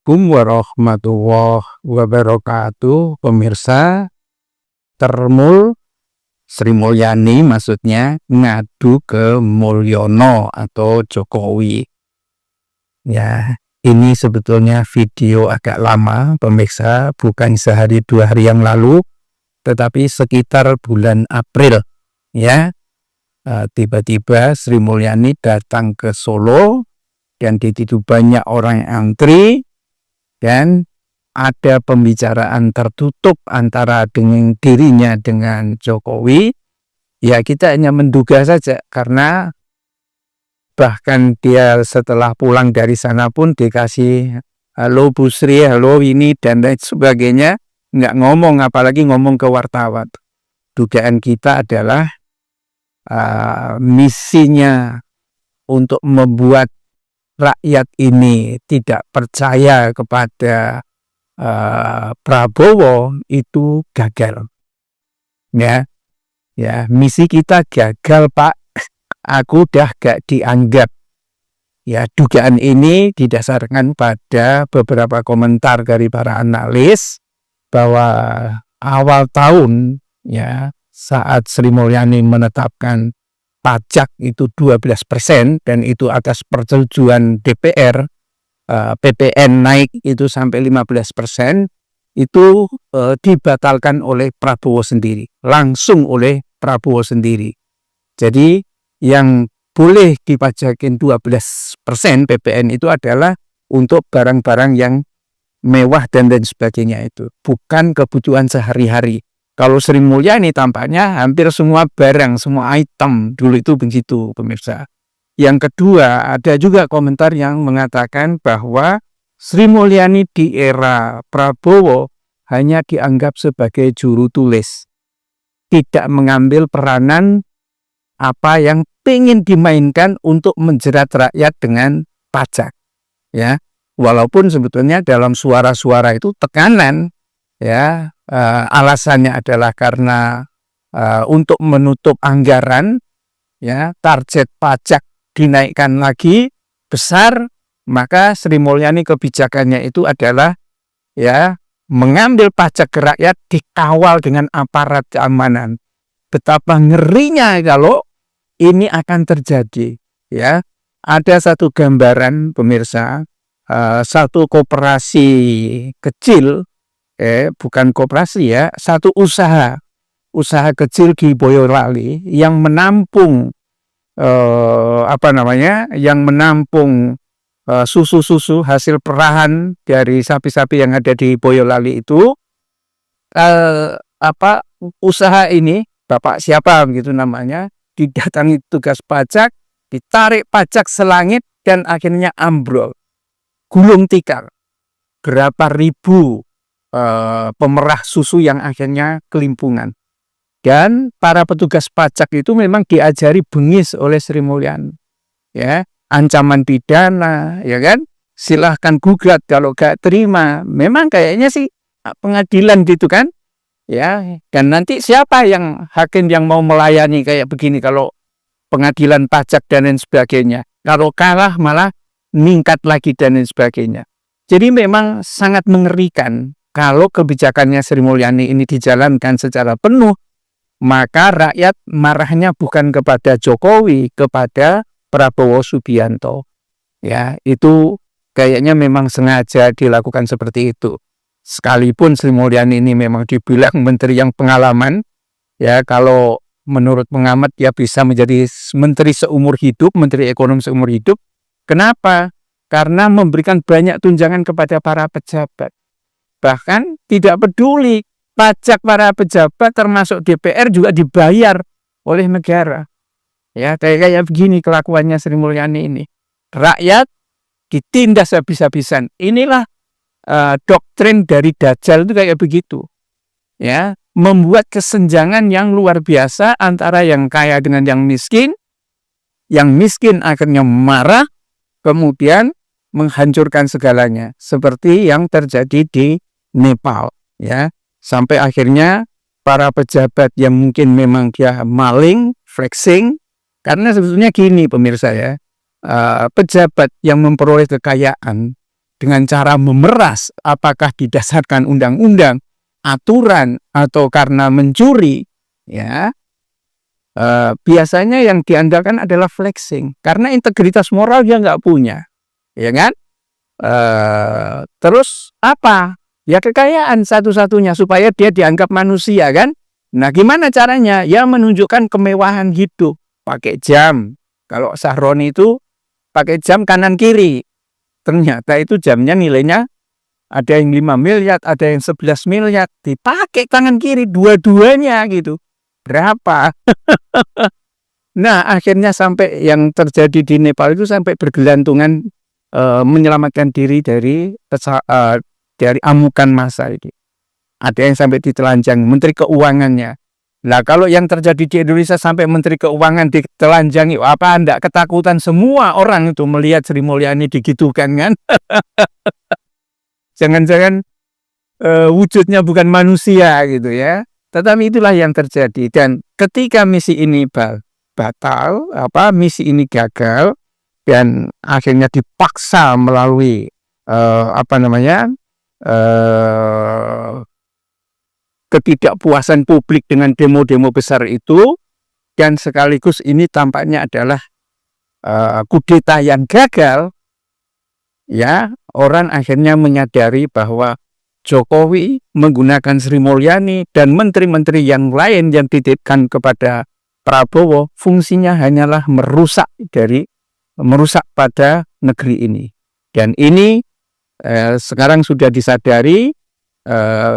Assalamualaikum warahmatullahi wabarakatuh. Pemirsa, Termul Sri Mulyani maksudnya ngadu ke Mulyono atau Jokowi. Ya, ini sebetulnya video agak lama pemirsa, bukan sehari dua hari yang lalu, tetapi sekitar bulan April. Ya, tiba-tiba Sri Mulyani datang ke Solo dan di situ banyak orang yang antri. Dan ada pembicaraan tertutup antara dengan dirinya dengan Jokowi. Ya, kita hanya menduga saja, karena bahkan dia setelah pulang dari sana pun dikasih halo Bu Sri, halo ini dan lain sebagainya, nggak ngomong, apalagi ngomong ke wartawan. Dugaan kita adalah misinya untuk membuat rakyat ini tidak percaya kepada Prabowo itu gagal. Ya, misi kita gagal, Pak. Aku udah gak dianggap. Ya, dugaan ini didasarkan pada beberapa komentar dari para analis bahwa awal tahun, ya, saat Sri Mulyani menetapkan pajak itu 12% dan itu atas persetujuan DPR, PPN naik itu sampai 15%, itu dibatalkan oleh Prabowo sendiri, langsung oleh Prabowo sendiri. Jadi yang boleh dipajakin 12% PPN itu adalah untuk barang-barang yang mewah dan lain sebagainya, itu bukan kebutuhan sehari-hari. Kalau Sri Mulyani tampaknya hampir semua barang, semua item dulu itu begitu, pemirsa. Yang kedua, ada juga komentar yang mengatakan bahwa Sri Mulyani di era Prabowo hanya dianggap sebagai juru tulis, tidak mengambil peranan apa yang ingin dimainkan untuk menjerat rakyat dengan pajak. Ya, walaupun sebetulnya dalam suara-suara itu tekanan, ya, alasannya adalah karena untuk menutup anggaran, ya, target pajak dinaikkan lagi besar, maka Sri Mulyani kebijakannya itu adalah, ya, mengambil pajak ke rakyat dikawal dengan aparat keamanan. Betapa ngerinya kalau ini akan terjadi, ya. Ada satu gambaran, pemirsa, satu koperasi kecil, bukan koperasi, ya, satu usaha kecil di Boyolali yang menampung yang menampung susu-susu hasil perahan dari sapi-sapi yang ada di Boyolali itu, usaha ini, Bapak siapa begitu namanya, didatangi tugas pajak, ditarik pajak selangit dan akhirnya ambrol, gulung tikar. Berapa ribu pemerah susu yang akhirnya kelimpungan. Dan para petugas pajak itu memang diajari bengis oleh Sri Mulyani, ya, ancaman pidana, ya kan, silahkan gugat kalau gak terima. Memang kayaknya sih pengadilan gitu kan, ya. Dan nanti siapa yang hakim yang mau melayani kayak begini kalau pengadilan pajak dan lain sebagainya. Kalau kalah malah meningkat lagi dan lain sebagainya. Jadi memang sangat mengerikan kalau kebijakannya Sri Mulyani ini dijalankan secara penuh, maka rakyat marahnya bukan kepada Jokowi, kepada Prabowo Subianto. Ya, itu kayaknya memang sengaja dilakukan seperti itu. Sekalipun Sri Mulyani ini memang dibilang menteri yang pengalaman, ya, kalau menurut pengamat dia bisa menjadi menteri seumur hidup, menteri ekonomi seumur hidup. Kenapa? Karena memberikan banyak tunjangan kepada para pejabat. Bahkan tidak peduli, pajak para pejabat termasuk DPR juga dibayar oleh negara. Ya, kayak begini kelakuannya Sri Mulyani ini. Rakyat ditindas habis-habisan. Inilah doktrin dari Dajjal itu kayak begitu. Ya, membuat kesenjangan yang luar biasa antara yang kaya dengan yang miskin. Yang miskin akhirnya marah, kemudian menghancurkan segalanya, seperti yang terjadi di Nepal, ya. Sampai akhirnya para pejabat yang mungkin memang dia maling, flexing, karena sebetulnya gini pemirsa, ya, pejabat yang memperoleh kekayaan dengan cara memeras, apakah didasarkan undang-undang, aturan, atau karena mencuri, ya, biasanya yang diandalkan adalah flexing, karena integritas moral dia nggak punya, ya kan? Terus apa? Ya kekayaan satu-satunya supaya dia dianggap manusia kan? Nah gimana caranya? Ya menunjukkan kemewahan hidup, pakai jam. Kalau Sahroni itu pakai jam kanan kiri. Ternyata itu jamnya nilainya ada yang 5 miliar, ada yang 11 miliar. Dipakai tangan kiri dua-duanya gitu. Berapa? Nah, akhirnya sampai yang terjadi di Nepal itu sampai bergelantungan menyelamatkan diri dari amukan massa ini. Ada yang sampai ditelanjang Menteri Keuangannya. Nah, kalau yang terjadi di Indonesia sampai Menteri Keuangan ditelanjangi, apa enggak ketakutan semua orang itu melihat Sri Mulyani digitukan kan? Jangan-jangan wujudnya bukan manusia gitu ya. Tetapi itulah yang terjadi. Dan ketika misi ini batal, misi ini gagal, dan akhirnya dipaksa melalui ketidakpuasan publik dengan demo-demo besar itu, dan sekaligus ini tampaknya adalah kudeta yang gagal, ya, orang akhirnya menyadari bahwa Jokowi menggunakan Sri Mulyani dan menteri-menteri yang lain yang dititipkan kepada Prabowo fungsinya hanyalah merusak pada negeri ini. Dan ini sekarang sudah disadari,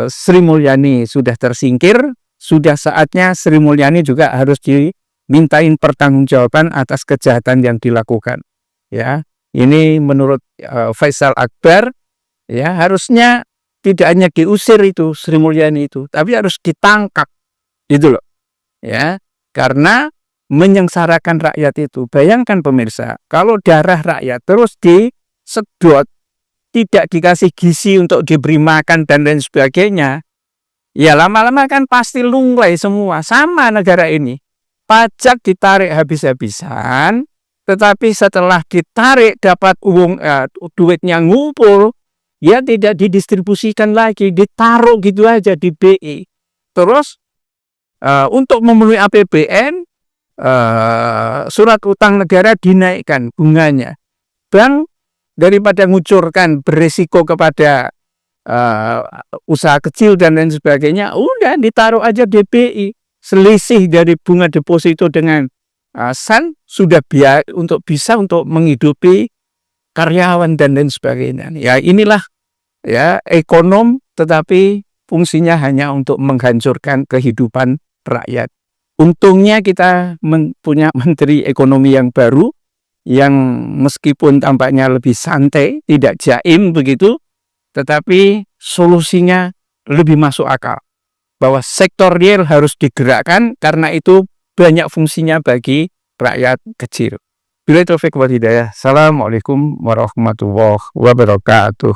Sri Mulyani sudah tersingkir, sudah saatnya Sri Mulyani juga harus dimintain pertanggungjawaban atas kejahatan yang dilakukan. Ya, ini menurut Faisal Akbar, ya harusnya tidak hanya diusir itu Sri Mulyani itu, tapi harus ditangkap, gitu loh. Ya, karena menyengsarakan rakyat itu. Bayangkan pemirsa, kalau darah rakyat terus disedot, tidak dikasih gizi untuk diberi makan dan lain sebagainya, ya lama-lama kan pasti lunglai semua. Sama negara ini, pajak ditarik habis-habisan, tetapi setelah ditarik dapat uang, duitnya ngumpul, ya tidak didistribusikan lagi, ditaruh gitu aja di BI. Terus untuk memenuhi APBN, surat utang negara dinaikkan bunganya. Bank daripada ngucurkan beresiko kepada usaha kecil dan lain sebagainya, udah ditaruh aja DPI. Selisih dari bunga deposito dengan SAN sudah untuk menghidupi karyawan dan lain sebagainya. Ya inilah ya ekonom, tetapi fungsinya hanya untuk menghancurkan kehidupan rakyat. Untungnya kita punya menteri ekonomi yang baru, yang meskipun tampaknya lebih santai, tidak jaim begitu, tetapi solusinya lebih masuk akal. Bahwa sektor real harus digerakkan karena itu banyak fungsinya bagi rakyat kecil. Bila taufik wal hidayah. Assalamualaikum warahmatullahi wabarakatuh.